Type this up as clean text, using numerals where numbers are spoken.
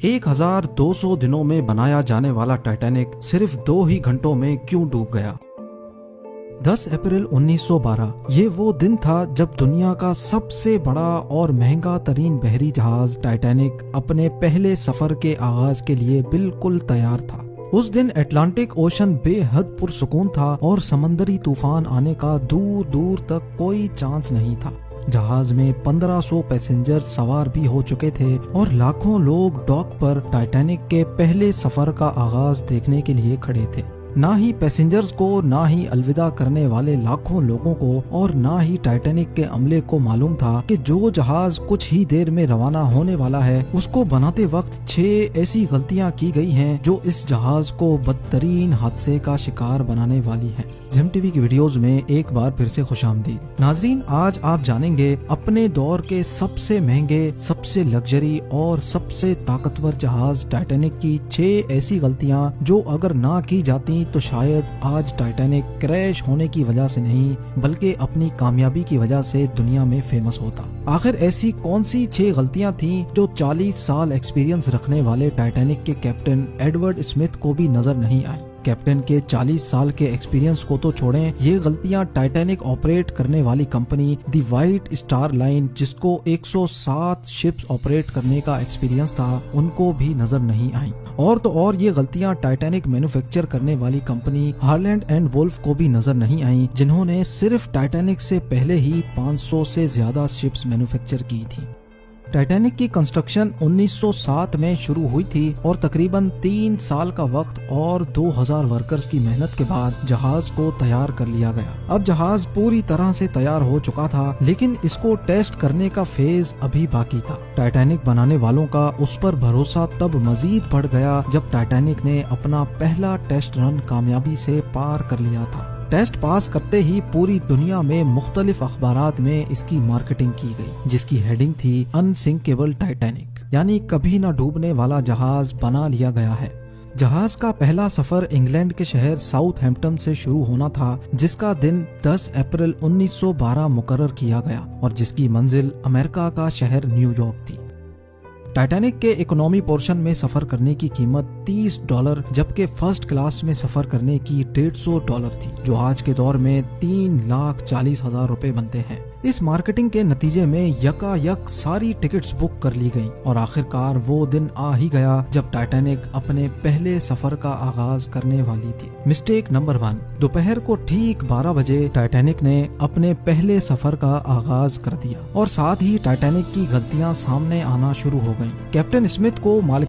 1200 दिनों में बनाया जाने वाला टाइटैनिक सिर्फ 2 ही घंटों में क्यों डूब गया? 10 अप्रैल 1912 ये वो दिन था जब दुनिया का सबसे बड़ा और महंगा तरीन बहरी जहाज टाइटैनिक अपने पहले सफर के आगाज के लिए बिल्कुल तैयार था। उस दिन अटलांटिक ओशन बेहद पुरसुकून था और समंदरी तूफान आने का दूर दूर तक कोई चांस नहीं था। जहाज में 1500 पैसेंजर सवार भी हो चुके थे और लाखों लोग डॉक पर टाइटैनिक के पहले सफर का आगाज देखने के लिए खड़े थे। ना ही पैसेंजर्स को, ना ही अलविदा करने वाले लाखों लोगों को और ना ही टाइटैनिक के अमले को मालूम था कि जो जहाज कुछ ही देर में रवाना होने वाला है उसको बनाते वक्त 6 ऐसी गलतियां की गई हैं जो इस जहाज को बदतरीन हादसे का शिकार बनाने वाली हैं। जिम टीवी की वीडियोस में एक बार फिर से खुशामदीद। नाजरीन, आज आप जानेंगे अपने दौर के सबसे महंगे, सबसे लग्जरी और सबसे ताकतवर जहाज टाइटैनिक की 6 ऐसी गलतियां जो अगर ना की जाती तो शायद आज टाइटैनिक क्रैश होने की वजह से नहीं बल्कि अपनी कामयाबी की वजह से दुनिया में फेमस होता। आखिर ऐसी कौन सी 6 गलतियां थी जो 40 साल एक्सपीरियंस रखने वाले टाइटैनिक के कैप्टन एडवर्ड स्मिथ को भी नजर नहीं आई? कैप्टन के 40 साल के एक्सपीरियंस को तो छोड़ें, ये गलतियां टाइटैनिक ऑपरेट करने वाली कंपनी दी व्हाइट स्टार लाइन, जिसको 107 शिप्स ऑपरेट करने का एक्सपीरियंस था, उनको भी नजर नहीं आई। और तो और ये गलतियां टाइटैनिक मैन्युफैक्चर करने वाली कंपनी हार्लैंड एंड वुल्फ को भी नजर नहीं आई, जिन्होंने सिर्फ टाइटैनिक से पहले ही 500 से ज्यादा शिप्स मैन्युफैक्चर की थी। टाइटैनिक की कंस्ट्रक्शन 1907 में शुरू हुई थी और तकरीबन 3 साल का वक्त और 2000 वर्कर्स की मेहनत के बाद जहाज को तैयार कर लिया गया। अब जहाज पूरी तरह से तैयार हो चुका था, लेकिन इसको टेस्ट करने का फेज अभी बाकी था। टाइटैनिक बनाने वालों का उस पर भरोसा तब मजीद बढ़ गया जब टाइटैनिक ने अपना पहला टेस्ट रन कामयाबी से पार कर लिया था। टेस्ट पास करते ही पूरी दुनिया में मुख्तलिफ अखबारात में इसकी मार्केटिंग की गई, जिसकी हेडिंग थी अनसिंकेबल टाइटैनिक, यानी कभी न डूबने वाला जहाज बना लिया गया है। जहाज का पहला सफर इंग्लैंड के शहर साउथहैम्पटन से शुरू होना था, जिसका दिन 10 अप्रैल 1912 मुकर्रर किया गया और जिसकी मंजिल अमेरिका का शहर न्यूयॉर्क थी। टाइटैनिक के इकोनॉमी पोर्शन में सफर करने की कीमत $30 जबकि फर्स्ट क्लास में सफर करने की $150 थी, जो आज के दौर में 3,40,000 रुपए बनते हैं। इस मार्केटिंग के नतीजे में यकायक सारी टिकट्स बुक कर ली गई और आखिरकार वो दिन आ ही गया जब टाइटैनिक अपने पहले सफर का आगाज करने वाली थी। मिस्टेक नंबर 1, दोपहर को ठीक 12 बजे टाइटैनिक ने अपने पहले सफर का आगाज कर दिया और साथ ही टाइटैनिक की गलतियां सामने आना शुरू हो गईं। कैप्टन स्मिथ को मालिक